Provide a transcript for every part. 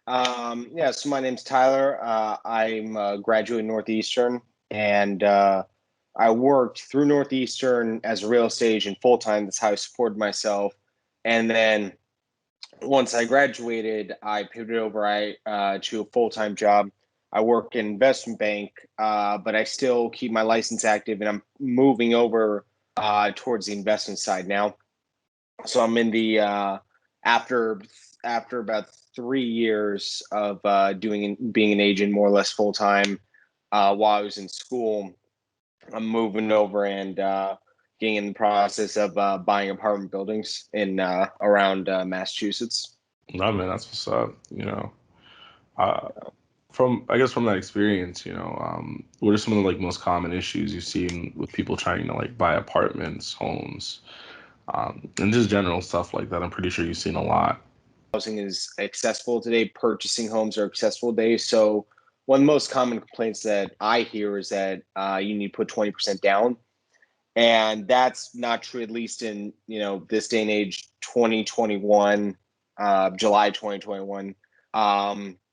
Yeah, so my name's Tyler. I'm a graduate in Northeastern, and I worked through Northeastern as a real estate agent full time. That's how I supported myself. And then once I graduated, I pivoted over to a full time job. I work in investment bank, but I still keep my license active, and I'm moving over towards the investment side now. So I'm in the after after about 3 years of being an agent more or less full time while I was in school. I'm moving over and getting in the process of buying apartment buildings in around Massachusetts. No, man, that's what's up. Uh, from I guess from that experience, what are some of the like most common issues you've seen with people trying to like buy apartments, homes, and just general stuff like that? I'm pretty sure you've seen a lot. Housing is accessible today. Purchasing homes are accessible today. So one of the most common complaints that I hear is that you need to put 20% down, and that's not true. At least in this day and age, 2021, July 2021.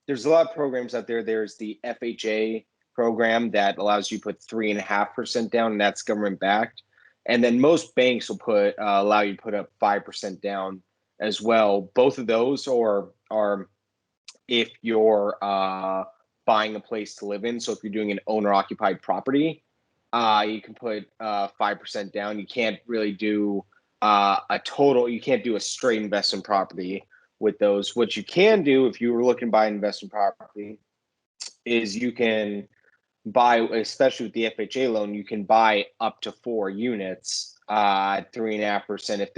There's a lot of programs out there. There's the FHA program that allows you to put 3.5% down, and that's government backed. And then most banks will put allow you to put up 5% down as well. Both of those are if you're buying a place to live in. So if you're doing an owner occupied property, you can put 5% down. You can't really do you can't do a straight investment property with those. What you can do if you were looking to buy an investment property is you can buy, especially with the FHA loan, you can buy up to 4 units at 3.5% if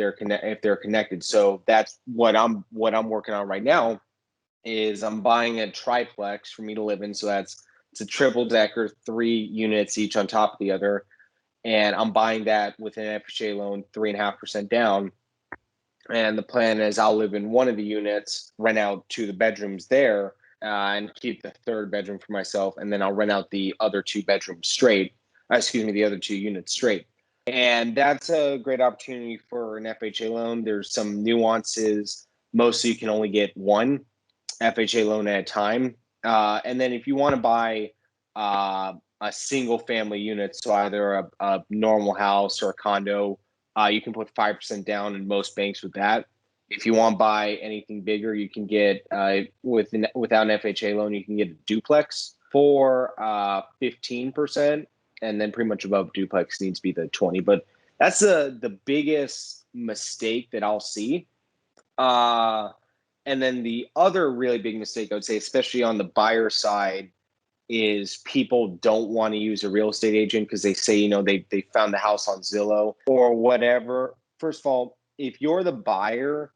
they're connected. So that's what I'm working on right now is I'm buying a triplex for me to live in. So it's a triple decker, 3 units each on top of the other. And I'm buying that with an FHA loan, 3.5% down. And the plan is I'll live in one of the units, rent out two of the bedrooms there, and keep the third bedroom for myself. And then I'll rent out the other two bedrooms straight. The other 2 units straight. And that's a great opportunity for an FHA loan. There's some nuances. Mostly you can only get one FHA loan at a time. And then if you want to buy a single family unit, so either a normal house or a condo, you can put 5% down in most banks with that. If you want to buy anything bigger, you can get without an FHA loan, you can get a duplex for 15%, and then pretty much above duplex needs to be the 20. But that's the biggest mistake that I'll see. And then the other really big mistake I would say, especially on the buyer side, is people don't want to use a real estate agent because they say, they found the house on Zillow or whatever. First of all, if you're the buyer,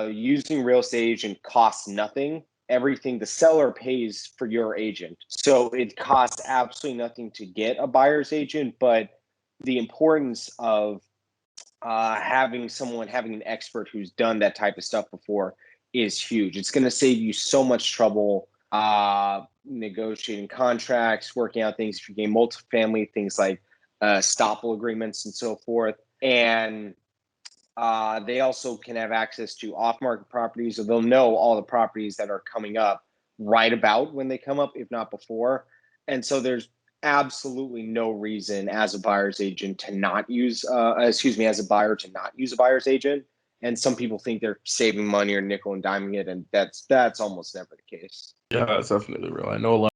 using real estate agent costs nothing. Everything the seller pays for your agent. So it costs absolutely nothing to get a buyer's agent, but the importance of having an expert who's done that type of stuff before is huge. It's going to save you so much trouble negotiating contracts, working out things if you're getting multifamily, things like estoppel agreements and so forth. And they also can have access to off-market properties, so they'll know all the properties that are coming up right about when they come up, if not before. And so there's absolutely no reason as a buyer's agent to not use, as a buyer to not use a buyer's agent. And some people think they're saving money or nickel and diming it, and that's almost never the case. Yeah, that's definitely real. I know a lot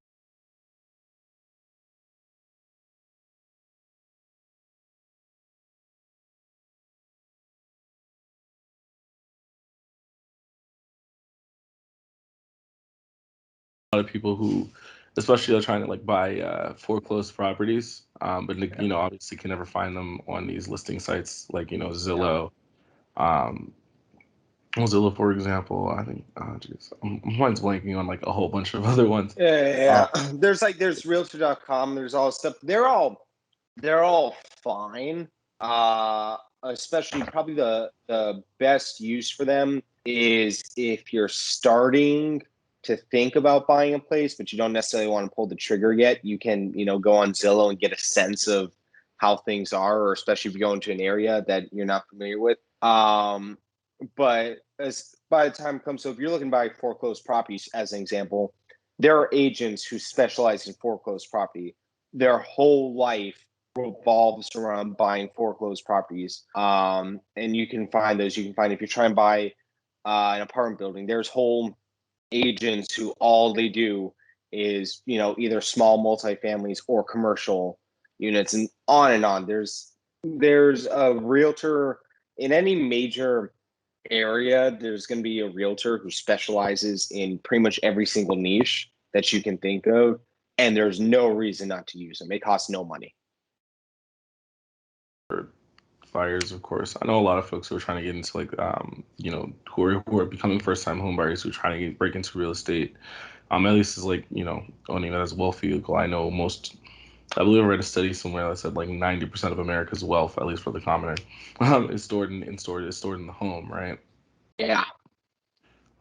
of people who, especially are trying to like buy foreclosed properties, but obviously can never find them on these listing sites like Yeah. Zillow. Um, Mozilla, for example, I think, geez, mine's blanking on like a whole bunch of other ones. Uh, Yeah. There's realtor.com, there's all stuff. They're all fine. Especially probably the best use for them is if you're starting to think about buying a place, but you don't necessarily want to pull the trigger yet. You can, go on Zillow and get a sense of how things are, or especially if you go into an area that you're not familiar with. But as by the time it comes, so if you're looking to buy foreclosed properties, as an example, there are agents who specialize in foreclosed property. Their whole life revolves around buying foreclosed properties. And you can find those. You can find if you're trying to buy an apartment building, there's whole agents who all they do is, either small multifamilies or commercial units, and on and on. There's a realtor in any major area. There's going to be a realtor who specializes in pretty much every single niche that you can think of, and there's no reason not to use them. It costs no money. Buyers, of course. I know a lot of folks who are trying to get into like, who are becoming first time home buyers who are trying to break into real estate. At least is like, owning that as a wealth vehicle. I believe I read a study somewhere that said like 90% of America's wealth, at least for the commoner, is stored in the home, right? Yeah.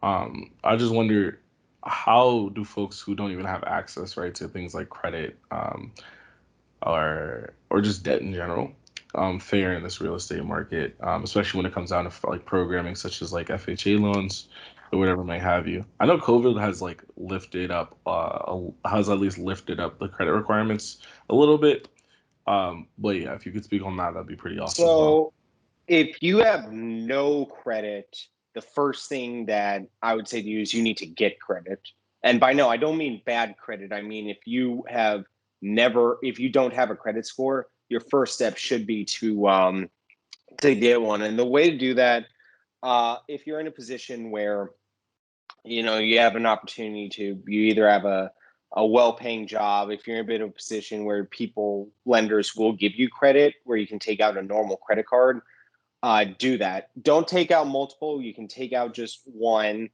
I just wonder, how do folks who don't even have access, right, to things like credit, or just debt in general, fare in this real estate market, especially when it comes down to like programming such as like FHA loans or whatever may have you. I know COVID has like has at least lifted up the credit requirements a little bit. But yeah, if you could speak on that, that'd be pretty awesome as well. So if you have no credit, the first thing that I would say to you is you need to get credit. And by no, I don't mean bad credit. I mean, if you don't have a credit score, your first step should be to get one. And the way to do that, if you're in a position where you have an opportunity you either have a well-paying job. If you're in a bit of a position where lenders will give you credit, where you can take out a normal credit card, do that. Don't take out multiple. You can take out just one.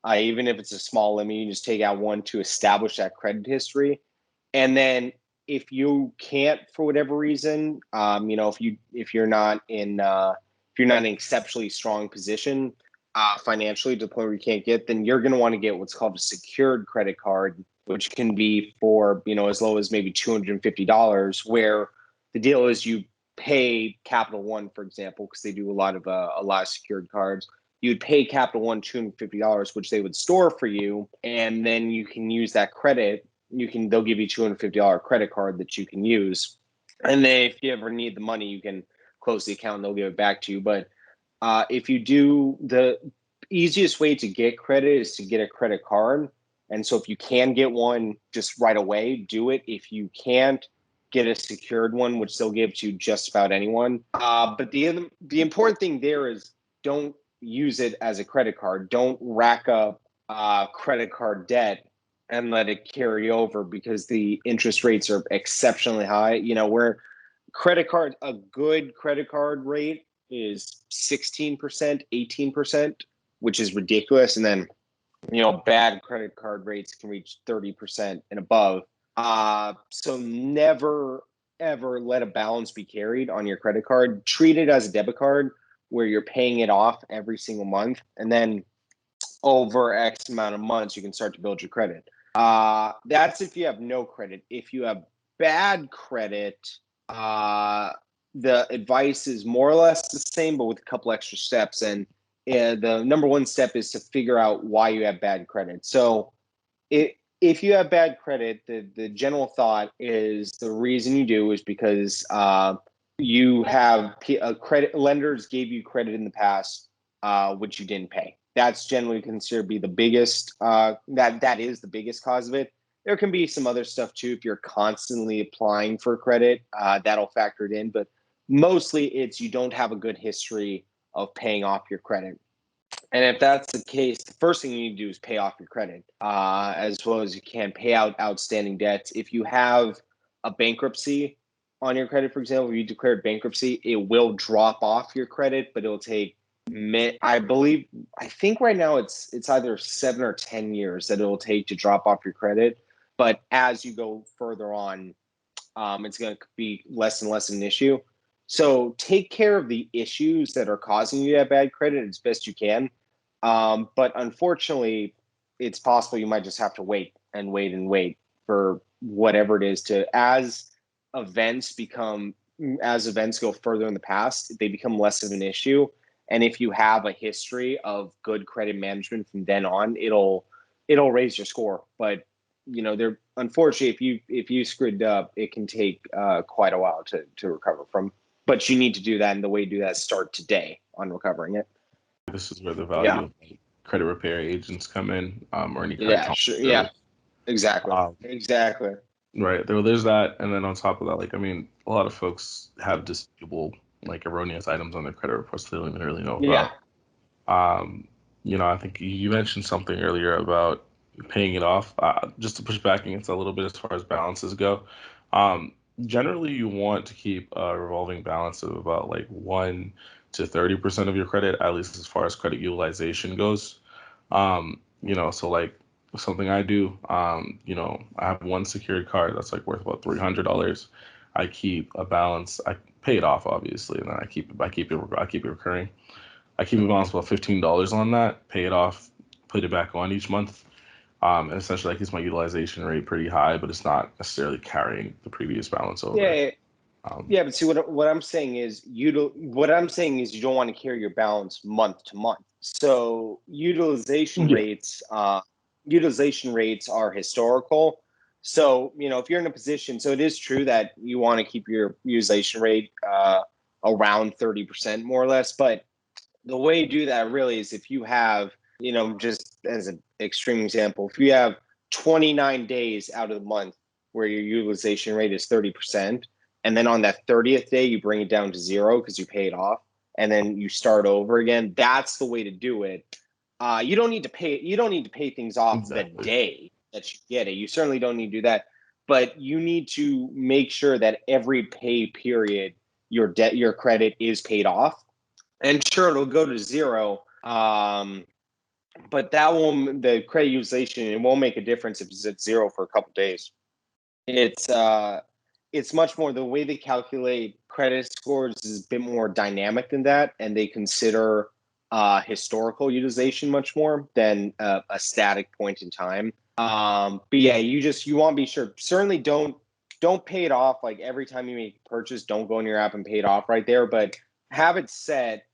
Even if it's a small limit, you just take out one to establish that credit history. And then if you can't, for whatever reason, if you're not in an exceptionally strong position financially to the point where you can't get, then you're going to want to get what's called a secured credit card, which can be for as low as maybe $250. Where the deal is you pay Capital One, for example, because they do a lot of secured cards. You'd pay Capital One $250, which they would store for you, and then you can use that credit. They'll give you $250 credit card that you can use, and then if you ever need the money, you can close the account and they'll give it back to you. But if you do, the easiest way to get credit is to get a credit card. And so if you can get one just right away, do it. If you can't, get a secured one, which they'll give to just about anyone. But the important thing there is don't use it as a credit card. Don't rack up credit card debt and let it carry over, because the interest rates are exceptionally high. Where a good credit card rate is 16%, 18%, which is ridiculous. And then, bad credit card rates can reach 30% and above. So never, ever let a balance be carried on your credit card. Treat it as a debit card where you're paying it off every single month. And then over X amount of months, you can start to build your credit. That's if you have no credit. If you have bad credit, the advice is more or less the same, but with a couple extra steps. And the number one step is to figure out why you have bad credit. So if you have bad credit, the general thought is the reason you do is because you have lenders gave you credit in the past, which you didn't pay. That's generally considered to be the biggest, that is the biggest cause of it. There can be some other stuff too. If you're constantly applying for credit, that'll factor it in. But mostly it's you don't have a good history of paying off your credit. And if that's the case, the first thing you need to do is pay off your credit, as well as you can pay out outstanding debts. If you have a bankruptcy on your credit, for example, if you declared bankruptcy, it will drop off your credit, but it'll take, I think right now it's either 7 or 10 years that it'll take to drop off your credit. But as you go further on, it's going to be less and less an issue. So take care of the issues that are causing you to have bad credit as best you can. But unfortunately, it's possible you might just have to wait and wait and wait for whatever it is as events go further in the past, they become less of an issue. And if you have a history of good credit management from then on, it'll raise your score. But there, unfortunately, if you screwed up, it can take quite a while to recover from. But you need to do that, and the way to do that is start today on recovering it. This is where the Yeah. value of like, credit repair agents come in, or any credit Yeah. Sure. counselors, Yeah. really. Exactly. Um, Exactly. right. There's that, and then on top of that, like I mean, a lot of folks have disputable, like erroneous items on their credit reports they don't even really know Yeah. about. Um, I think you mentioned something earlier about paying it off. Just to push back against a little bit as far as balances go. Um, Generally, you want to keep a revolving balance of about like 1 to 30% of your credit, at least as far as credit utilization goes. So like something I do, I have one secured card that's like worth about $300. I keep a balance. I pay it off obviously, and then I keep it recurring. I keep a balance about $15 on that, pay it off, put it back on each month. And essentially that keeps my utilization rate pretty high, but it's not necessarily carrying the previous balance over. Yeah. Um, Yeah, but see what I'm saying is you don't want to carry your balance month to month. So yeah, utilization rates are historical. So if you're in a position, so it is true that you want to keep your utilization rate around 30% more or less. But the way to do that really is if you have, just as an extreme example, if you have 29 days out of the month where your utilization rate is 30%, and then on that 30th day you bring it down to zero because you pay it off, and then you start over again, that's the way to do it. You don't need to pay things off the exactly. day that you get it. You certainly don't need to do that, but you need to make sure that every pay period your credit is paid off, and sure it'll go to zero. But the credit utilization, it won't make a difference if it's at zero for a couple days. It's it's much more, the way they calculate credit scores is a bit more dynamic than that, and they consider historical utilization much more than a static point in time. But yeah, you want to be sure. Certainly don't pay it off like every time you make a purchase. Don't go in your app and pay it off right there, but have it set.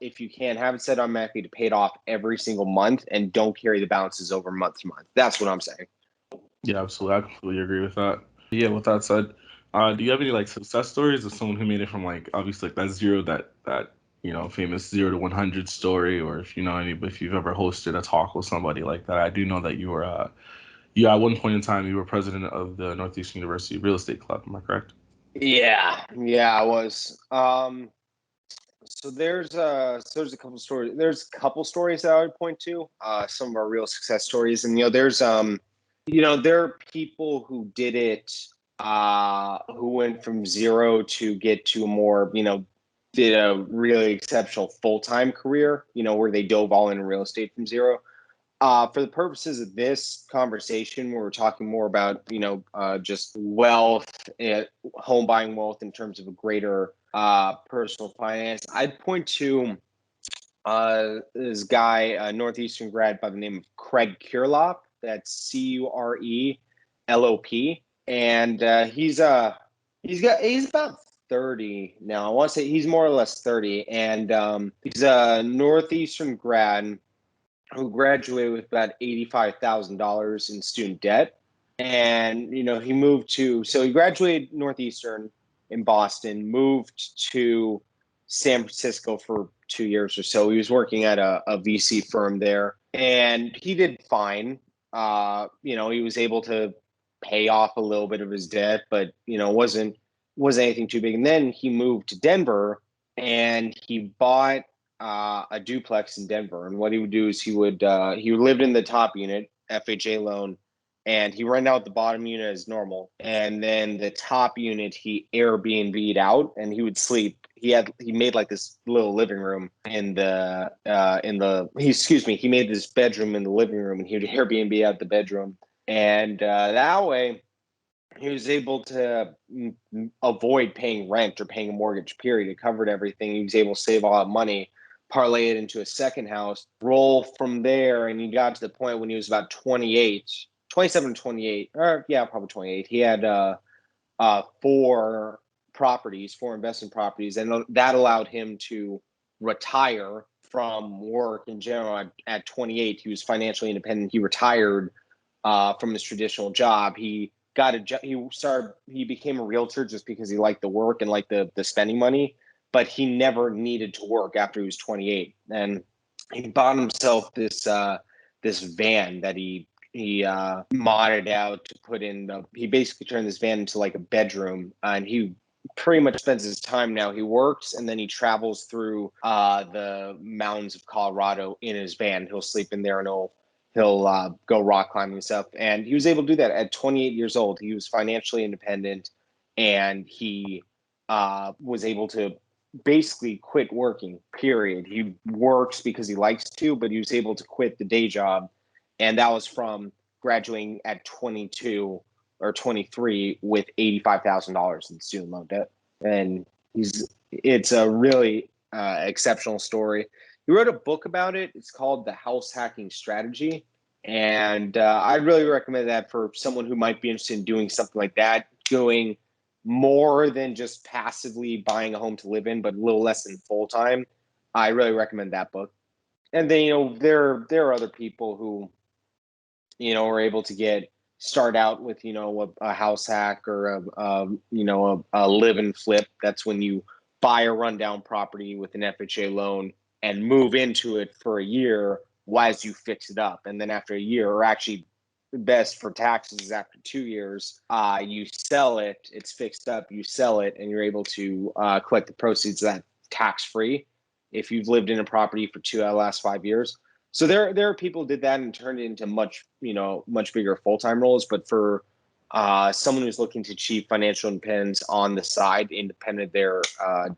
If you can, have it set automatically to pay it off every single month, and don't carry the balances over month to month. That's what I'm saying. Yeah, absolutely. I completely agree with that. Yeah, with that said, do you have any like success stories of someone who made it from like obviously like that zero that famous 0 to 100 story, or if you know any if you've ever hosted a talk with somebody like that? I do know that you were at one point in time you were president of the Northeastern University Real Estate Club. Am I correct? Yeah, I was. So there's a couple stories. There's a couple stories that I would point to. Some of our real success stories, and there are people who did it, who went from zero to get to a more, did a really exceptional full-time career, where they dove all in real estate from zero. For the purposes of this conversation, where we're talking more about, just wealth, home buying wealth in terms of a greater personal finance, I'd point to this guy, a Northeastern grad by the name of Craig Curelop. That's Curelop, and he's about 30 now. I want to say he's more or less 30, and he's a Northeastern grad who graduated with about $85,000 in student debt. And, he graduated Northeastern in Boston, moved to San Francisco for 2 years or so. He was working at a VC firm there, and he did fine. He was able to pay off a little bit of his debt, but, wasn't anything too big. And then he moved to Denver, and he bought a duplex in Denver. And what he would do is he lived in the top unit, FHA loan, and he rented out the bottom unit as normal. And then the top unit he Airbnb'd out, and he would sleep. He made like this little living room he made this bedroom in the living room, and he would Airbnb out the bedroom. And that way he was able to avoid paying rent or paying a mortgage, period. It covered everything. He was able to save a lot of money, parlay it into a second house, roll from there. And he got to the point when he was about 27, 28, or yeah, probably 28. He had four investment properties, and that allowed him to retire from work in general. At 28, he was financially independent. He retired from his traditional job. He got a job. He became a realtor just because he liked the work and liked the spending money, but he never needed to work after he was 28. And he bought himself this van that he modded out to put in he basically turned this van into like a bedroom, and he pretty much spends his time now. He works and then he travels through the mountains of Colorado in his van. He'll sleep in there and he'll go rock climbing and stuff. And he was able to do that at 28 years old. He was financially independent, and he was able to basically quit working, period. He works because he likes to, but he was able to quit the day job. And that was from graduating at 22 or 23 with $85,000 in student loan debt. And it's a really exceptional story. He wrote a book about it. It's called The House Hacking Strategy. And I'd really recommend that for someone who might be interested in doing something like that, doing more than just passively buying a home to live in, but a little less than full time. I really recommend that book. And then, there are other people who, are able to start out with, a house hack or a live and flip. That's when you buy a rundown property with an FHA loan and move into it for a year whilst you fix it up. And then after a year, or actually best for taxes is after 2 years, you sell it, it's fixed up, you sell it, and you're able to collect the proceeds of that tax-free if you've lived in a property for two out of the last 5 years. So there are people who did that and turned it into much bigger full-time roles. But for someone who's looking to achieve financial independence on the side, independent of their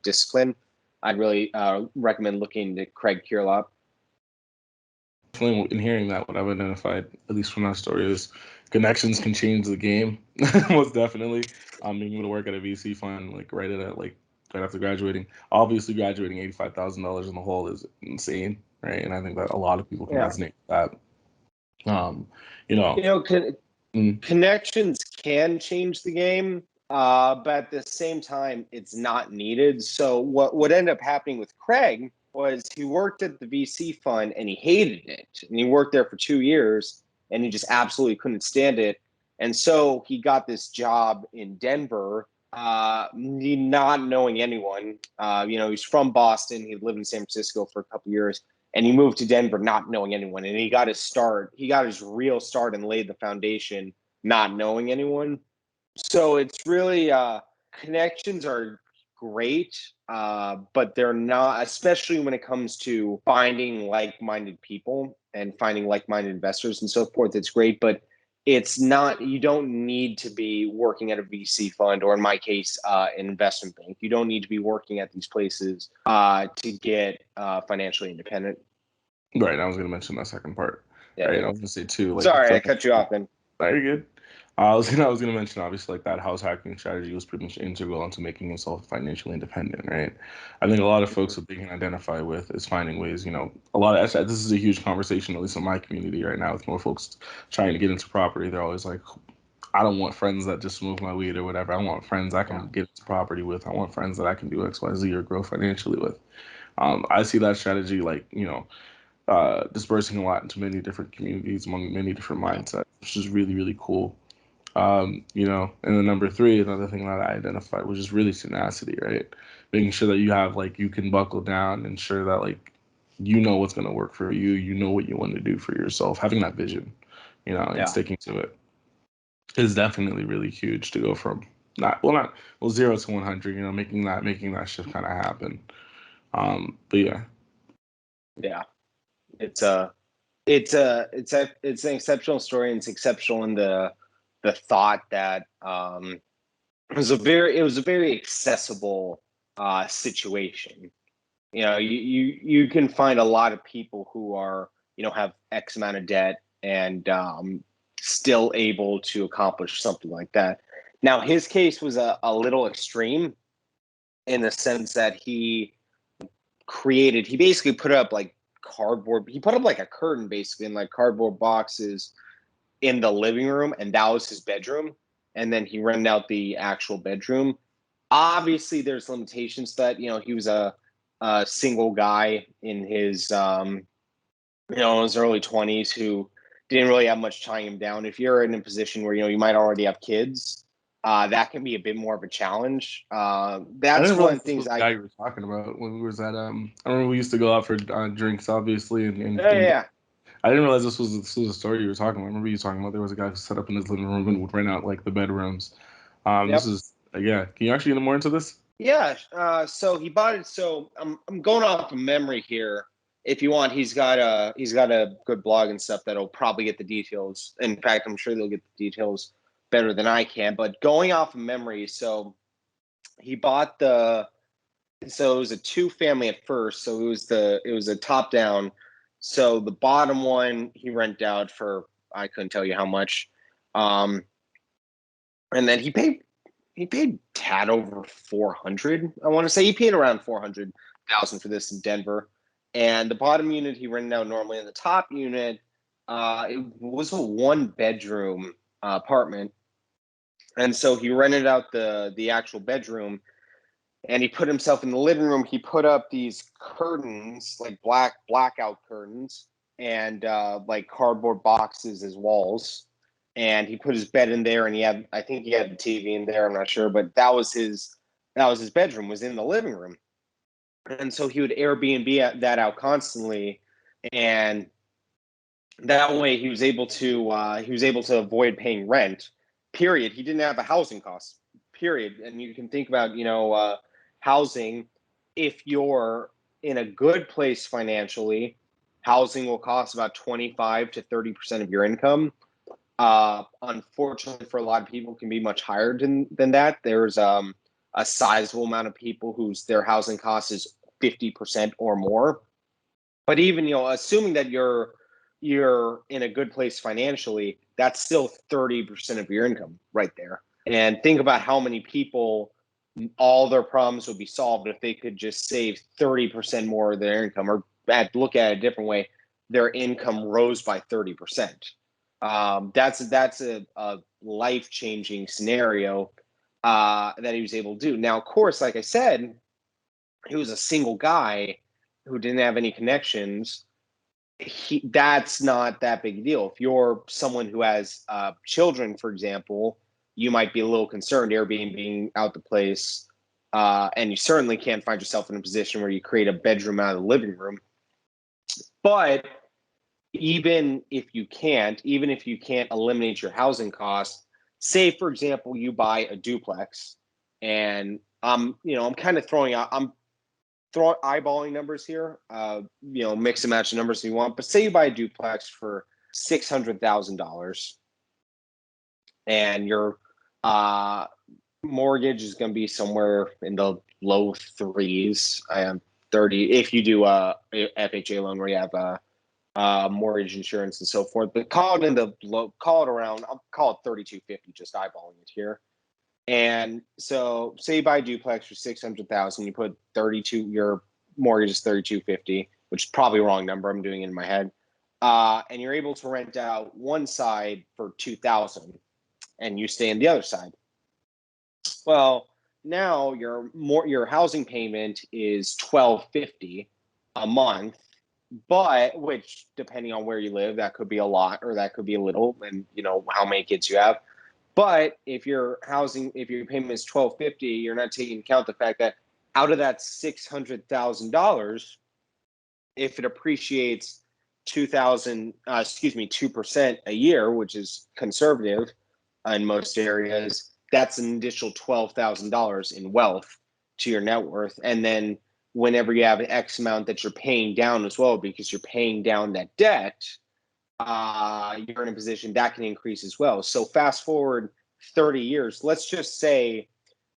discipline, I'd really recommend looking to Craig Kierlop. Definitely, in hearing that, what I've identified, at least from that story, is connections can change the game. Most definitely. Being able to work at a VC fund, right after graduating, obviously graduating $85,000 in the hole is insane, right? And I think that a lot of people can resonate with that. Connections can change the game, but at the same time, it's not needed. So what ended up happening with Craig was he worked at the VC fund and he hated it. And he worked there for 2 years and he just absolutely couldn't stand it. And so he got this job in Denver, not knowing anyone. He's from Boston. He lived in San Francisco for a couple of years. And he moved to Denver not knowing anyone. And he got his real start and laid the foundation not knowing anyone. So it's really connections are great, but they're not, especially when it comes to finding like-minded people and finding like-minded investors and so forth. It's great, but it's not, you don't need to be working at a VC fund, or in my case, an investment bank. You don't need to be working at these places to get financially independent. Right. I was going to mention that second part. Yeah. Right. I was going to say too. Sorry, I cut you off then. No, you're good. I was gonna mention, obviously, that house hacking strategy was pretty much integral into making himself financially independent, right? I think a lot of folks what they can identify with is finding ways, a lot of this is a huge conversation, at least in my community right now, with more folks trying to get into property. They're always like, I don't want friends that just smoke my weed or whatever. I want friends I can get into property with. I want friends that I can do X, Y, Z or grow financially with. I see that strategy dispersing a lot into many different communities among many different mindsets, which is really, really cool. And then number three, another thing that I identified was just really tenacity, right? Making sure that you can buckle down, ensure that what's going to work for you, what you want to do for yourself, having that vision, and sticking to it is definitely really huge to go from 0 to 100, making that shift kind of happen. But yeah, it's an exceptional story, and it's exceptional in the thought that it was a very accessible situation. You can find a lot of people who are have X amount of debt and still able to accomplish something like that. Now his case was a little extreme in the sense that he basically put up cardboard. He put up a curtain basically in cardboard boxes in the living room, and that was his bedroom. And then he rented out the actual bedroom. Obviously, there's limitations to that. He was a a single guy in his in his early 20s who didn't really have much tying him down. If you're in a position where you might already have kids, that can be a bit more of a challenge. I That's didn't one of realize the this things was the guy you were talking about when we was at I remember we used to go out for drinks, obviously, yeah, and yeah. I didn't realize this was a story you were talking about. I remember you talking about there was a guy who set up in his living room and would rent out like the bedrooms. This Yep. is yeah. Can you actually get more into this? Yeah. So he bought it. So I'm going off of memory here. If you want, he's got a good blog and stuff that'll probably get the details. In fact, I'm sure they'll get the details better than I can. But going off of memory, so he bought the. So it was a two family at first. So it was a top down. So the bottom one he rented out for, I couldn't tell you how much. Um, and then he paid tad over 400. I want to say he paid around 400,000 for this in Denver. And the bottom unit he rented out normally, and the top unit, it was a one bedroom apartment. And so he rented out the actual bedroom, and he put himself in the living room. He put up these curtains, like blackout curtains, and like cardboard boxes as walls. And he put his bed in there, and I think he had the TV in there. I'm not sure, but that was his bedroom, was in the living room. And so he would Airbnb that out constantly, and that way he was able to avoid paying rent. Period. He didn't have a housing cost. Period. And you can think about housing. If you're in a good place financially, housing will cost about 25 to 30% of your income. Unfortunately, for a lot of people, can be much higher than that. There's a sizable amount of people whose their housing cost is 50% or more. But even assuming that you're in a good place financially, that's still 30% of your income right there. And think about how many people, all their problems would be solved if they could just save 30% more of their income, or look at it a different way, their income rose by 30%. That's a life changing scenario that he was able to do. Now, of course, like I said, he was a single guy who didn't have any connections. That's not that big a deal. If you're someone who has children, for example, you might be a little concerned Airbnb out the place, and you certainly can't find yourself in a position where you create a bedroom out of the living room. But even if you can't eliminate your housing costs, say for example you buy a duplex, and I'm kind of I'm eyeballing numbers here, mix and match the numbers you want. But say you buy a duplex for $600,000, and your mortgage is going to be somewhere in the low threes. I am 30 if you do a FHA loan where you have mortgage insurance and so forth. But call it around. I'll call it 3250. Just eyeballing it here. And so, say you buy a duplex for 600,000, you put 32. Your mortgage is 3250, which is probably a wrong number. I'm doing it in my head. And you're able to rent out one side for 2,000, and you stay in the other side. Well, now your housing payment is 1,250 a month, but which, depending on where you live, that could be a lot or that could be a little, and how many kids you have. But if your payment is 1,250, you're not taking into account the fact that out of that $600,000, if it appreciates 2% a year, which is conservative in most areas, that's an additional $12,000 in wealth to your net worth. And then whenever you have an X amount that you're paying down as well, because you're paying down that debt, you're in a position that can increase as well. So fast forward 30 years, let's just say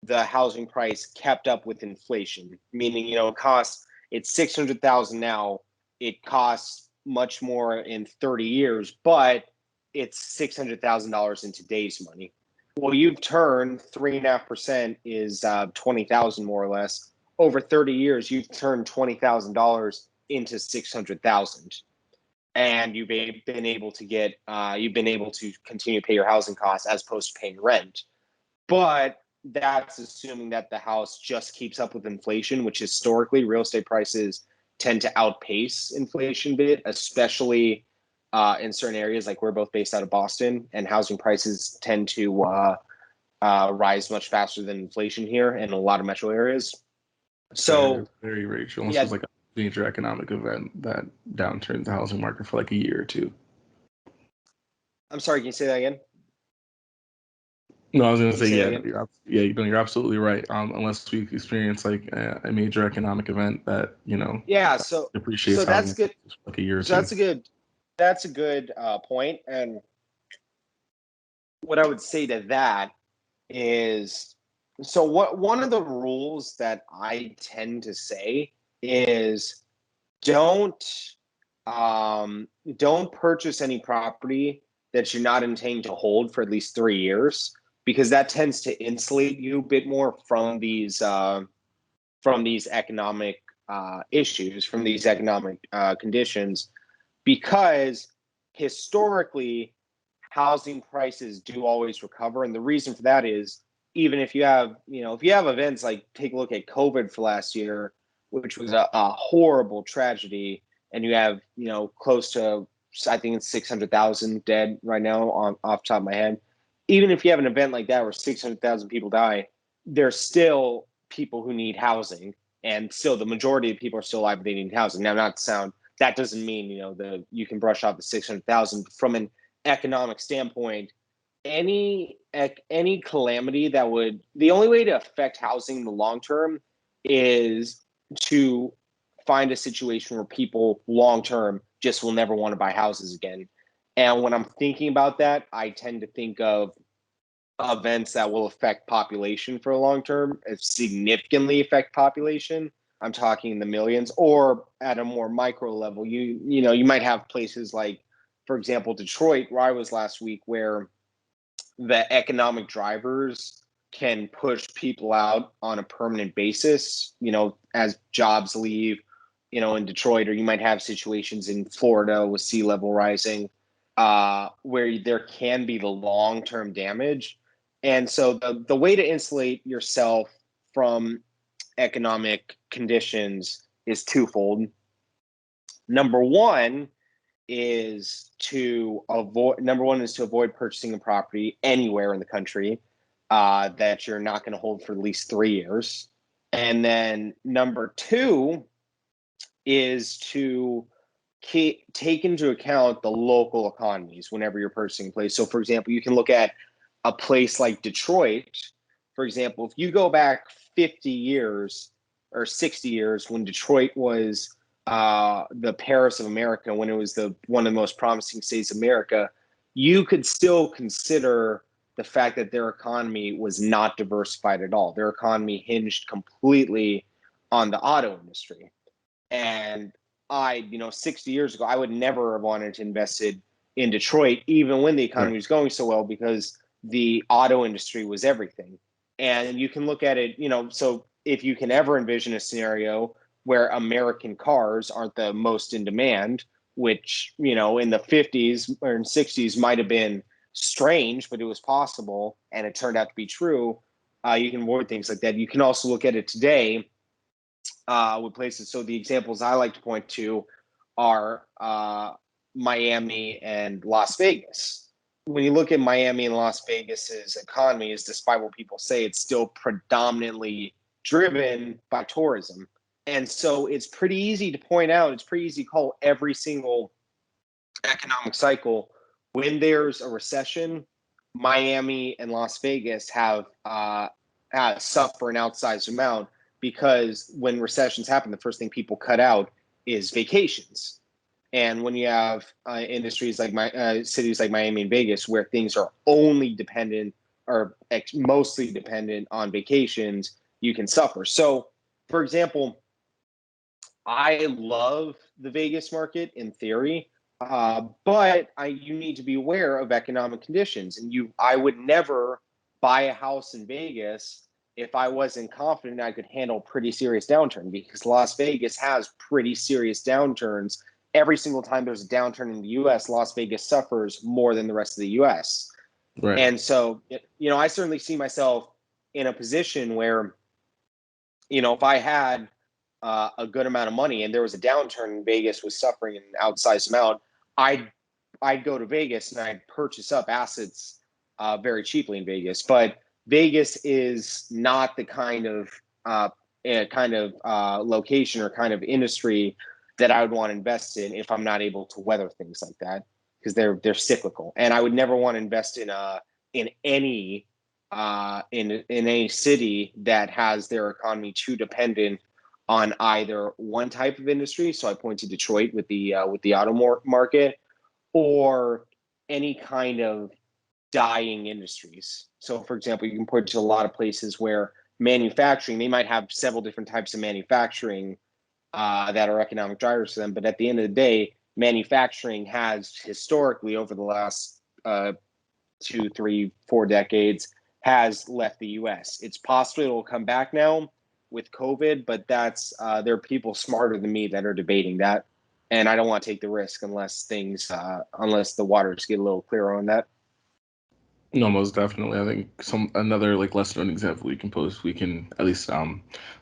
the housing price kept up with inflation, meaning, it's 600,000 now, it costs much more in 30 years, but it's $600,000 in today's money. Well, you've turned 3.5% is 20,000 more or less. Over 30 years, you've turned $20,000 into 600,000, and you've been able to continue to pay your housing costs as opposed to paying rent. But that's assuming that the house just keeps up with inflation, which historically real estate prices tend to outpace inflation a bit, especially in certain areas. Like we're both based out of Boston, and housing prices tend to rise much faster than inflation here in a lot of metro areas. Fair, So very Rachel. Unless yeah, there's like a major economic event that downturns the housing market for like a year or two. I'm sorry, can you say that again? No, I was gonna Can you say say that yeah, again? you're absolutely right. Unless we experience like a major economic event that Yeah, so depreciates housing that's good. for like a year or So two. that's a good point. And what I would say to that is, so what one of the rules that I tend to say is don't don't purchase any property that you're not intending to hold for at least 3 years, because that tends to insulate you a bit more from these economic issues, from these economic conditions, because historically housing prices do always recover. And the reason for that is, even if you have, if you have events like, take a look at COVID for last year, which was a horrible tragedy, and you have, close to, I think it's 600,000 dead right now on off the top of my head. Even if you have an event like that where 600,000 people die, there's still people who need housing, and still the majority of people are still alive, but they need housing. Now, not to sound, that doesn't mean, you can brush off the 600,000 from an economic standpoint. Any calamity that would, the only way to affect housing in the long term is to find a situation where people long term just will never want to buy houses again. And when I'm thinking about that, I tend to think of events that will affect population for a long term, significantly affect population. I'm talking in the millions, or at a more micro level. You might have places like, for example, Detroit, where I was last week, where the economic drivers can push people out on a permanent basis, as jobs leave, in Detroit. Or you might have situations in Florida with sea level rising, where there can be the long-term damage. And so the way to insulate yourself from economic conditions is twofold. Number one is to avoid purchasing a property anywhere in the country that you're not going to hold for at least 3 years. And then number two is to take into account the local economies whenever you're purchasing a place. So, for example, you can look at a place like Detroit. For example, if you go back 50 years or 60 years, when Detroit was the Paris of America, when it was one of the most promising states of America, you could still consider the fact that their economy was not diversified at all. Their economy hinged completely on the auto industry. And 60 years ago, I would never have wanted to invest in Detroit, even when the economy Right. was going so well, because the auto industry was everything. And you can look at it, so if you can ever envision a scenario where American cars aren't the most in demand, which, in the 50s or in 60s might have been strange, but it was possible and it turned out to be true. You can avoid things like that. You can also look at it today with places. So the examples I like to point to are Miami and Las Vegas. When you look at Miami and Las Vegas's economies, despite what people say, it's still predominantly driven by tourism. And so it's pretty easy to point out, it's pretty easy to call every single economic cycle. When there's a recession, Miami and Las Vegas have suffer an outsized amount, because when recessions happen, the first thing people cut out is vacations. And when you have industries like cities like Miami and Vegas, where things are only dependent or mostly dependent on vacations, you can suffer. So, for example, I love the Vegas market in theory, but you need to be aware of economic conditions. And I would never buy a house in Vegas if I wasn't confident I could handle pretty serious downturn, because Las Vegas has pretty serious downturns. Every single time there's a downturn in the U.S., Las Vegas suffers more than the rest of the U.S. Right. And so, I certainly see myself in a position where, if I had a good amount of money and there was a downturn and Vegas was suffering an outsized amount, I'd I'd go to Vegas and I'd purchase up assets very cheaply in Vegas. But Vegas is not the kind of location or kind of industry that I would want to invest in if I'm not able to weather things like that, because they're cyclical. And I would never want to invest in any in any city that has their economy too dependent on either one type of industry. So I point to Detroit with the auto market, or any kind of dying industries. So, for example, you can point to a lot of places where manufacturing, they might have several different types of manufacturing that are economic drivers for them. But at the end of the day, manufacturing has historically, over the last 2, 3, 4 decades, has left the U.S. It's possible it will come back now with COVID, but there are people smarter than me that are debating that, and I don't want to take the risk unless the waters get a little clearer on that. No, most definitely. I think another like lesser known example we can at least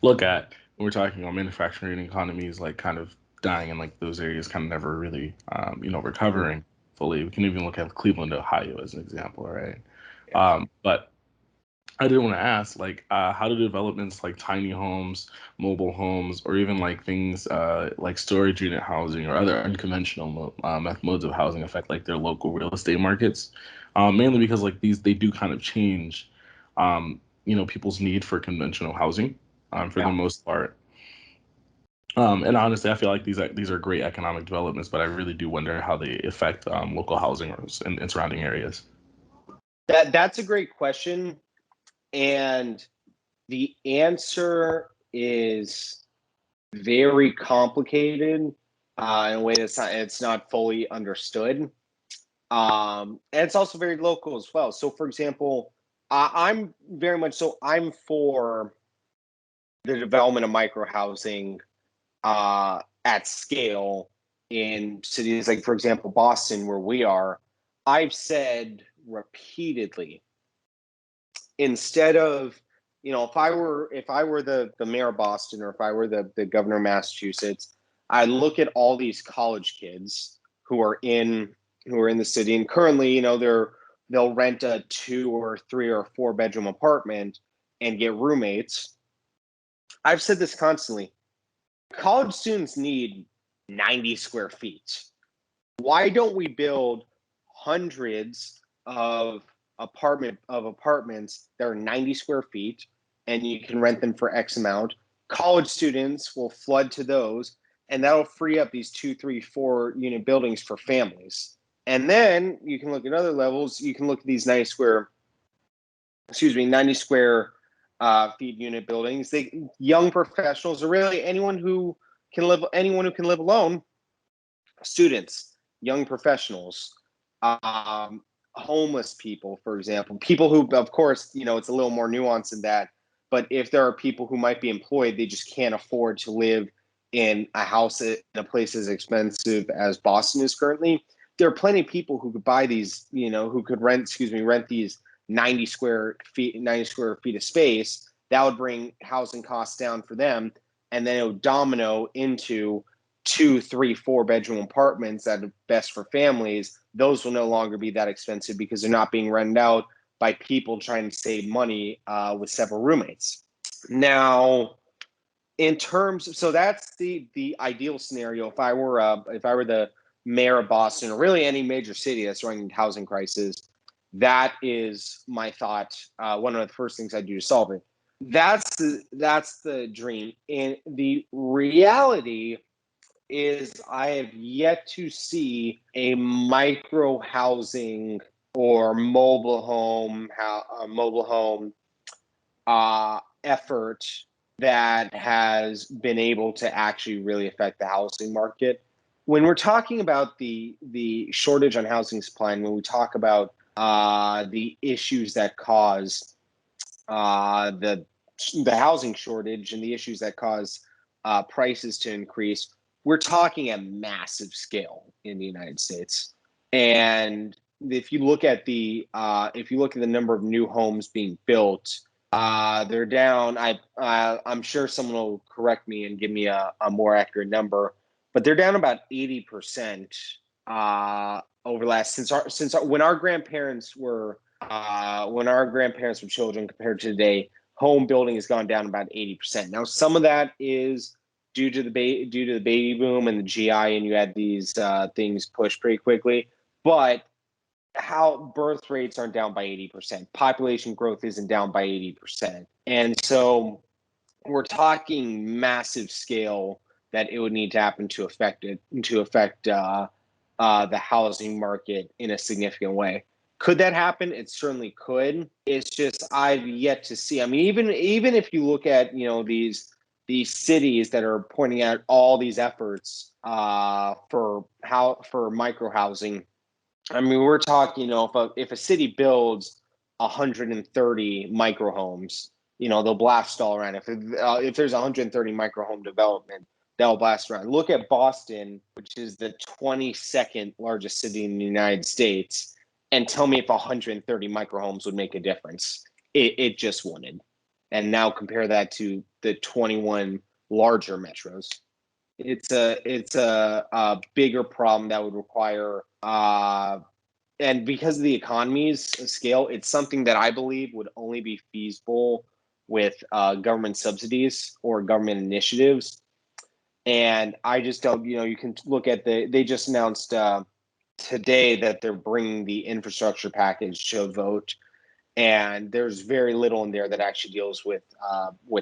look at when we're talking about manufacturing economies like kind of dying in like those areas kind of never really recovering fully. We can even look at Cleveland, Ohio as an example, right? But I did want to ask, like, how do developments like tiny homes, mobile homes, or even like things like storage unit housing or other unconventional modes of housing affect like their local real estate markets? Mainly because like they do kind of change, people's need for conventional housing, for the Yeah. most part. And honestly, I feel like these are great economic developments, but I really do wonder how they affect local housing and surrounding areas. That's a great question, and the answer is very complicated in a way that's not fully understood. And it's also very local as well. So, for example, I'm very much so. I'm for the development of micro housing at scale in cities like, for example, Boston, where we are. I've said repeatedly, instead of, if I were the mayor of Boston, or if I were the governor of Massachusetts, I look at all these college kids who are in the city, and currently, they'll rent a 2 or 3 or 4 bedroom apartment and get roommates. I've said this constantly. College students need 90 square feet. Why don't we build hundreds of apartments that are 90 square feet, and you can rent them for X amount? College students will flood to those, and that'll free up these 2, 3, 4 unit buildings for families. And then you can look at other levels. You can look at these 90 square feet unit buildings. Young professionals, or really anyone who can live alone, students, young professionals, homeless people, for example, people who, of course, it's a little more nuanced than that. But if there are people who might be employed, they just can't afford to live in a house in a place as expensive as Boston is currently. There are plenty of people who could buy these, who could rent these 90 square feet of space. That would bring housing costs down for them, and then it would domino into 2, 3, 4 bedroom apartments that are best for families. Those will no longer be that expensive because they're not being rented out by people trying to save money with several roommates. Now, so that's the ideal scenario. If I were the mayor of Boston, or really any major city that's running into housing crisis, that is my thought. One of the first things I do to solve it. That's the dream. And the reality is, I have yet to see a micro housing or mobile home effort that has been able to actually really affect the housing market. When we're talking about the shortage on housing supply, and when we talk about the issues that cause the housing shortage, and the issues that cause prices to increase, we're talking at massive scale in the United States. And if you look at the number of new homes being built, They're down. I'm sure someone will correct me and give me a more accurate number, but they're down about 80% over last when our grandparents were children compared to today. Home building has gone down about 80%. Now, some of that is due to the baby boom and the GI, and you had these things pushed pretty quickly, but how birth rates aren't down by 80%. Population growth isn't down by 80%. And so we're talking massive scale that it would need to happen to affect the housing market in a significant way. Could that happen? It certainly could. It's just I've yet to see. I mean, even if you look at these cities that are pointing out all these efforts for micro housing. I mean, we're talking, if a city builds 130 micro homes, they'll blast all around. If there's 130 micro home development, they'll blast around. Look at Boston, which is the 22nd largest city in the United States, and tell me if 130 micro homes would make a difference. It just wouldn't. And now compare that to the 21 larger metros. It's a bigger problem that would require and because of the economies scale, it's something that I believe would only be feasible with government subsidies or government initiatives. And I just don't, you can look at they just announced today that they're bringing the infrastructure package to a vote, and there's very little in there that actually deals with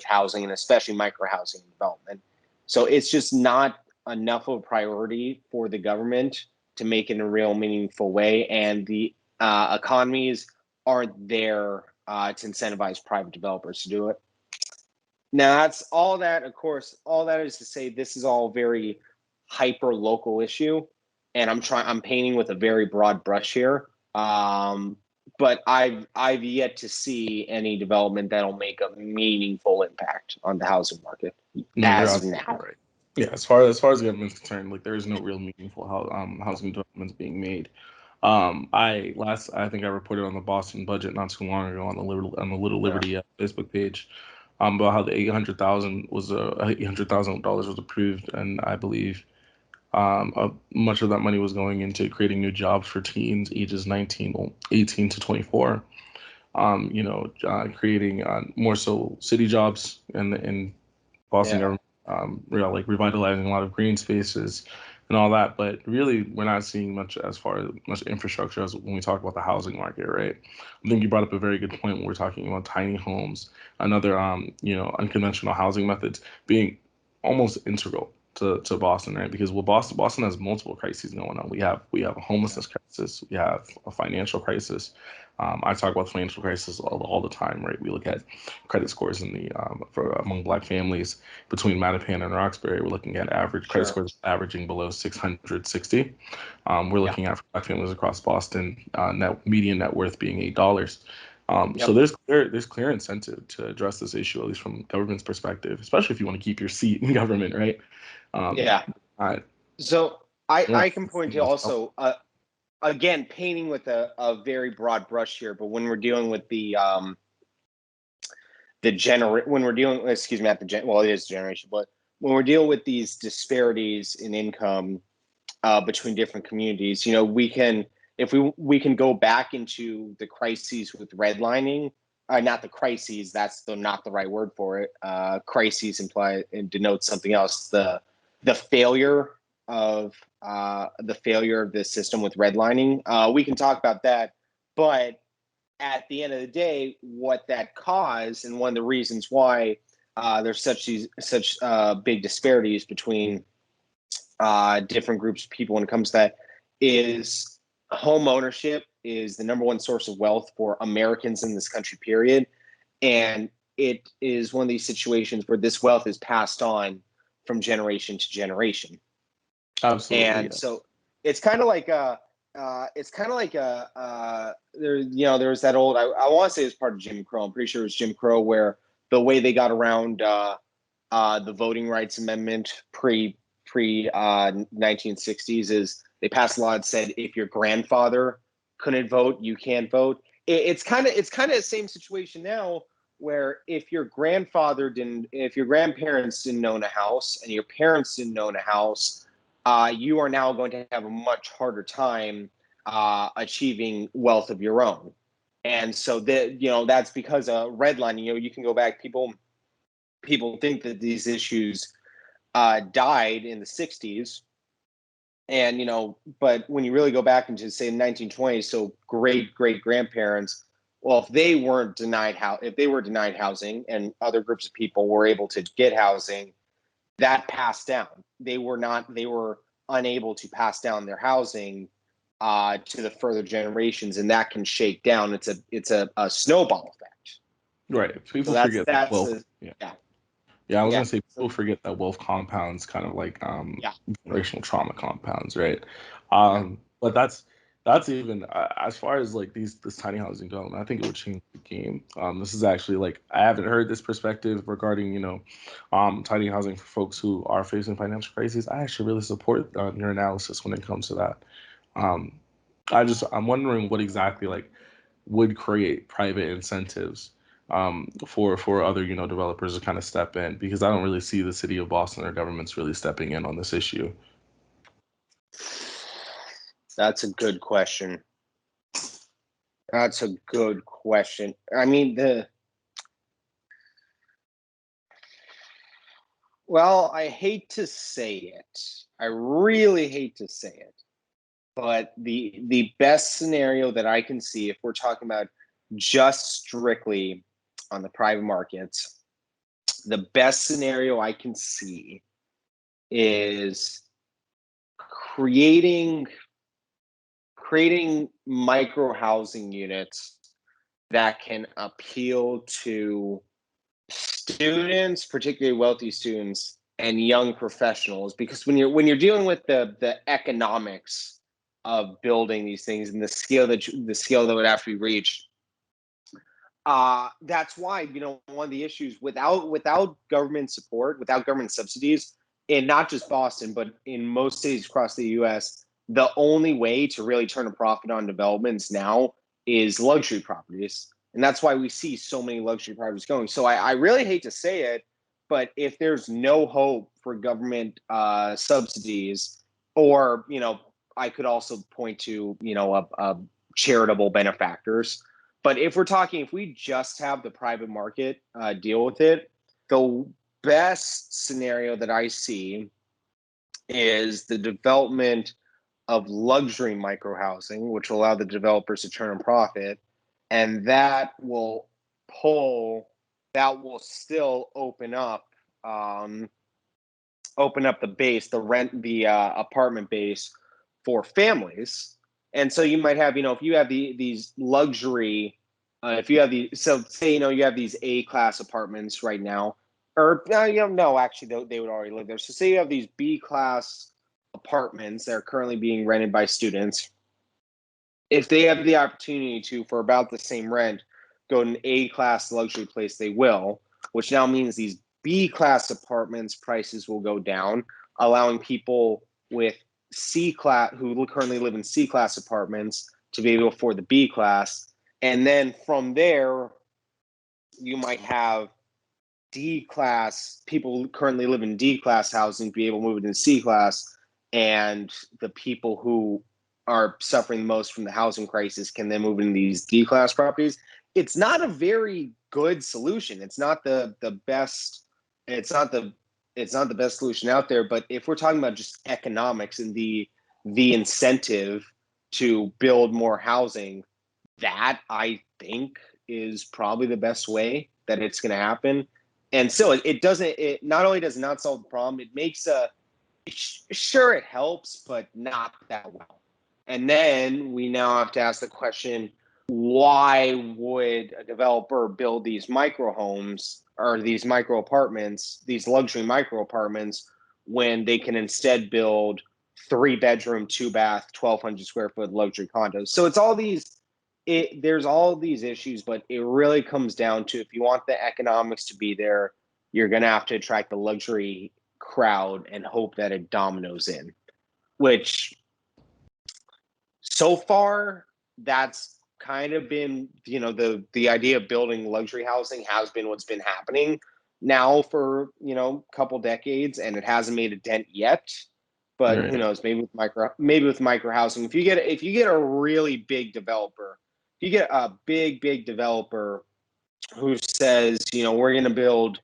housing, and especially micro housing development. So it's just not enough of a priority for the government to make it in a real meaningful way, and the economies aren't there to incentivize private developers to do it. Now, that's all that, of course, all that is to say this is all very hyper local issue, and I'm painting with a very broad brush here. But I've yet to see any development that'll make a meaningful impact on the housing market as of now. Right. Yeah, as far as the government's concerned, like there is no real meaningful housing developments being made. I think I reported on the Boston budget not too long ago on the Little Liberty Facebook page, about how the $800,000 was approved, and I believe much of that money was going into creating new jobs for teens ages 18 to 24. Creating more so city jobs in Boston government, like revitalizing a lot of green spaces and all that. But really, we're not seeing much infrastructure as when we talk about the housing market, right? I think you brought up a very good point when we're talking about tiny homes, another unconventional housing methods being almost integral to Boston, right? Because Boston has multiple crises going on. We have a homelessness crisis, we have a financial crisis. I talk about financial crisis all the time, right? We look at credit scores among Black families between Mattapan and Roxbury. We're looking at average credit scores averaging below 660. We're looking at Black families across Boston, median net worth being $8. So there's clear incentive to address this issue, at least from government's perspective, especially if you want to keep your seat in government, right? So I can point to also again painting with a very broad brush here, but when we're dealing with when we're dealing, excuse me, not the well, it is generation, but when we're dealing with these disparities in income between different communities, we can we can go back into the crises with redlining. Not the crises, that's not the right word for it. Crises imply and denotes something else. The failure of the system with redlining. We can talk about that, but at the end of the day, what that caused and one of the reasons why there's such big disparities between different groups of people when it comes to that is home ownership is the number one source of wealth for Americans in this country, period. And it is one of these situations where this wealth is passed on from generation to generation. Absolutely. And so it's kind of like there was that old, I want to say it's part of Jim Crow. I'm pretty sure it was Jim Crow, where the way they got around the Voting Rights Amendment pre 1960s is they passed a law that said if your grandfather couldn't vote, you can't vote. It's kind of the same situation now, where if your grandparents didn't own a house and your parents didn't own a house, you are now going to have a much harder time achieving wealth of your own. And so that's because redlining, you can go back. People think that these issues died in the 60s. And, but when you really go back into, say, the 1920s, so great grandparents, well, if they were denied housing and other groups of people were able to get housing, that passed down. They were unable to pass down their housing to the further generations, and that can shake down. It's a snowball effect. Right. People So that's forget that that's wealth. a, Yeah. yeah. Yeah, I was Yeah. gonna say So, people forget that wealth compounds, kind of like yeah. generational trauma compounds, right? Yeah. But that's even as far as like this tiny housing development, I think it would change the game. This is actually like I haven't heard this perspective regarding tiny housing for folks who are facing financial crises. I actually really support your analysis when it comes to that. Um, I'm wondering what exactly like would create private incentives for other developers to kind of step in, because I don't really see the city of Boston or governments really stepping in on this issue. That's a good question. That's a good question. I mean, well, I hate to say it. I really hate to say it. But the best scenario that I can see, if we're talking about just strictly on the private markets, the best scenario I can see is creating micro housing units that can appeal to students, particularly wealthy students, and young professionals. Because when you're dealing with the economics of building these things and the scale that would have to be reached, that's why one of the issues without government support, without government subsidies, in not just Boston but in most cities across the U.S., the only way to really turn a profit on developments now is luxury properties, and that's why we see so many luxury properties going. So I really hate to say it, but if there's no hope for government subsidies, or I could also point to charitable benefactors. But if we just have the private market deal with it, the best scenario that I see is the development of luxury micro housing, which will allow the developers to turn a profit, and that will still open up the base, the apartment base for families. And so you might have, if you have these luxury, if you have so say, you have these A-class apartments right now, or no, actually they would already live there. So say you have these B-class apartments that are currently being rented by students. If they have the opportunity to, for about the same rent, go to an A-class luxury place, they will, which now means these B-class apartments prices will go down, allowing people with C-class who currently live in C-class apartments to be able to afford the B-class. And then from there, you might have D-class people who currently live in D-class housing be able to move into C-class, and the people who are suffering the most from the housing crisis can then move into these D-class properties. It's not a very good solution. It's not the best. It's not the best solution out there. But if we're talking about just economics and the incentive to build more housing, that I think is probably the best way that it's going to happen. And so it doesn't. It not only does it not solve the problem, it makes sure it helps, but not that well. And then we now have to ask the question: why would a developer build these micro homes or these micro apartments, these luxury micro apartments, when they can instead build 3-bedroom, 2-bath, 1,200 square foot luxury condos? So there's all these issues, but it really comes down to, if you want the economics to be there, you're going to have to attract the luxury crowd and hope that it dominoes in, which so far that's kind of been, the idea of building luxury housing has been what's been happening now for, a couple decades, and it hasn't made a dent yet. But who Right. knows? Maybe with micro housing, if you get a really big developer, if you get a big developer who says, we're going to build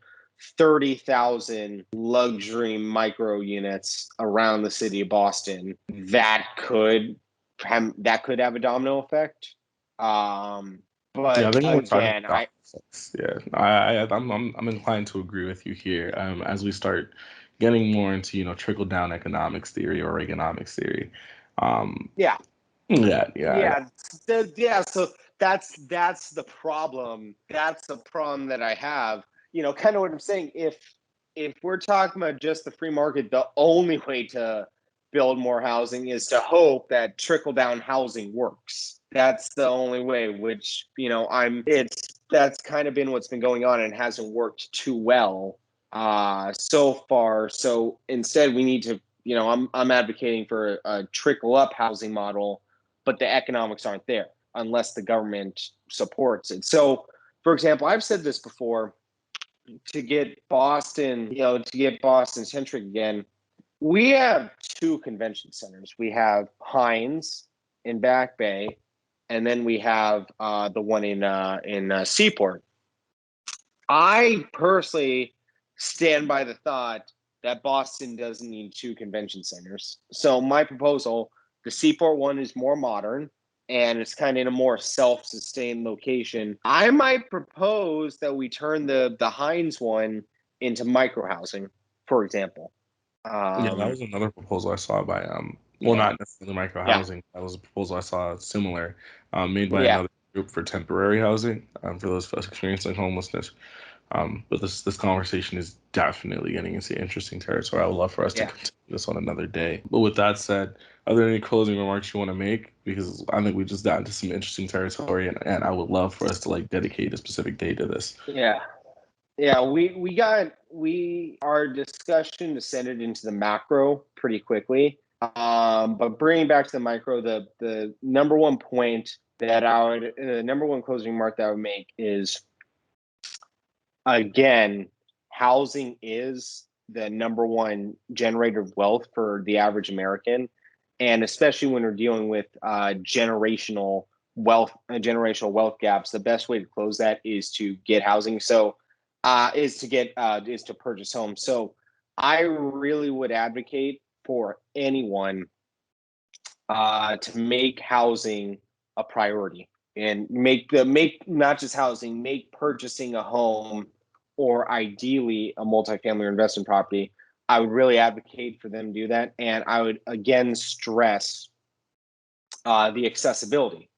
30,000 luxury micro units around the city of Boston, that could have a domino effect. Yeah, I But think when we're talking again, about sex, yeah, I'm inclined to agree with you here. As we start getting more into trickle down economics theory or economics theory, um, yeah, yeah, yeah, yeah. So that's the problem. That's the problem that I have. Kind of what I'm saying. If we're talking about just the free market, the only way to build more housing is to hope that trickle down housing works. That's the only way. Which that's kind of been what's been going on and hasn't worked too well so far. So instead, we need to. I'm advocating for a trickle up housing model, but the economics aren't there unless the government supports it. So, for example, I've said this before, to get Boston centric again, we have two convention centers. We have Hines in Back Bay, and then we have the one in Seaport. I personally stand by the thought that Boston doesn't need two convention centers. So my proposal, the Seaport one is more modern and it's kind of in a more self-sustained location. I might propose that we turn the Hines one into micro housing, for example. yeah. That Um, was another proposal I saw by well, yeah, not necessarily micro yeah, housing. That was a proposal I saw similar, made by yeah, another group for temporary housing, for those folks experiencing homelessness. But this conversation is definitely getting into interesting territory. I would love for us to yeah. continue this on another day. But with that said, are there any closing remarks you want to make? Because I think we just got into some interesting territory, and I would love for us to like dedicate a specific day to this. Yeah. Yeah, we our discussion descended into the macro pretty quickly. But bringing back to the micro, the number one point number one closing remark that I would make is, again, housing is the number one generator of wealth for the average American, and especially when we're dealing with generational wealth gaps. The best way to close that is to get housing. So, is to purchase homes. So, I really would advocate for anyone to make housing a priority and make not just housing, make purchasing a home or ideally a multifamily or investment property. I would really advocate for them to do that, and I would again stress the accessibility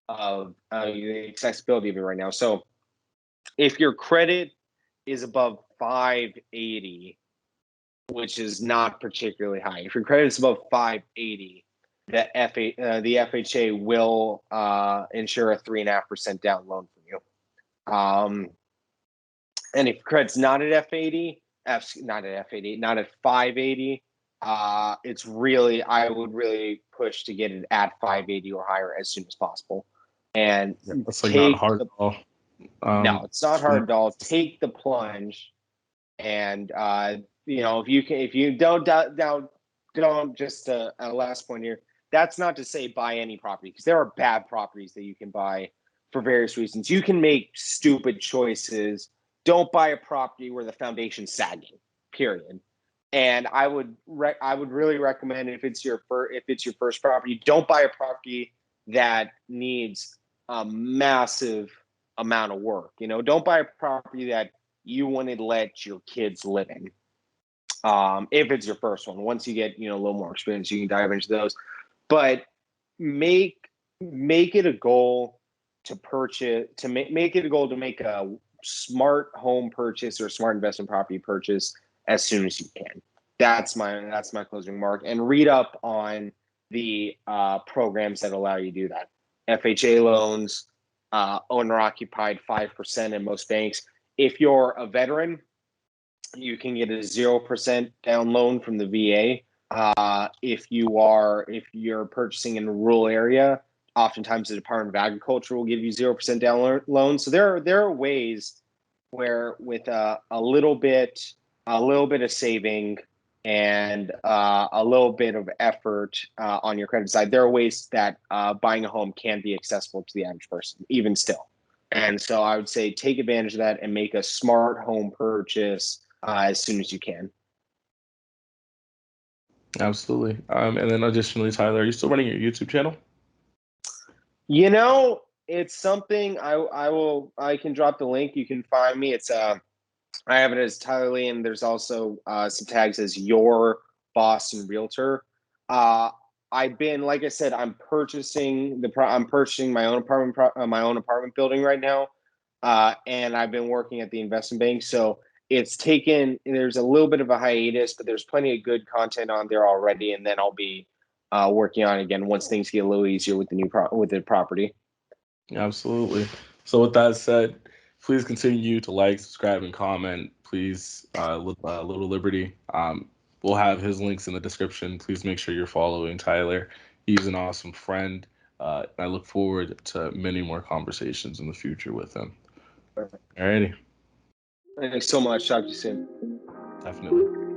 of it right now. So if your credit is above 580, which is not particularly high, if your credit is above 580, the FHA will insure a 3.5% down loan for you. And if credit's not at not at 580, I would really push to get it at 580 or higher as soon as possible. And Yeah, that's like not hard the at all. no, it's not So hard at all. Take the plunge, and if you don't just a last point here. That's not to say buy any property, because there are bad properties that you can buy for various reasons. You can make stupid choices. Don't buy a property where the foundation's sagging. Period. And I would really recommend, if it's your first property, don't buy a property that needs a massive amount of work. Don't buy a property that you want to let your kids live in. If it's your first one, once you get a little more experience, you can dive into those. But make it a goal to purchase to make it a goal to make a smart home purchase or smart investment property purchase as soon as you can. That's my closing remark. And read up on the programs that allow you to do that. FHA loans, owner occupied 5% in most banks. If you're a veteran, you can get a 0% down loan from the VA. If you're purchasing in a rural area, Oftentimes, the Department of Agriculture will give you 0% down loan. So there are ways where with a little bit of saving and a little bit of effort on your credit side, there are ways that buying a home can be accessible to the average person, even still. And so I would say take advantage of that and make a smart home purchase as soon as you can. Absolutely. And then additionally, Tyler, are you still running your YouTube channel? It's something I can drop the link. You can find me. It's I have it as Tyler Lee, and there's also some tags as your Boston Realtor. Uh, I've been, like I said, I'm purchasing my own apartment building right now, and I've been working at the investment bank. So there's a little bit of a hiatus, but there's plenty of good content on there already, and then I'll be working on it again once things get a little easier with with the property. Absolutely. So with that said, please continue to like, subscribe, and comment. Please, Little Liberty. We'll have his links in the description. Please make sure you're following Tyler. He's an awesome friend. I look forward to many more conversations in the future with him. Alrighty. Thanks so much. Talk to you soon. Definitely.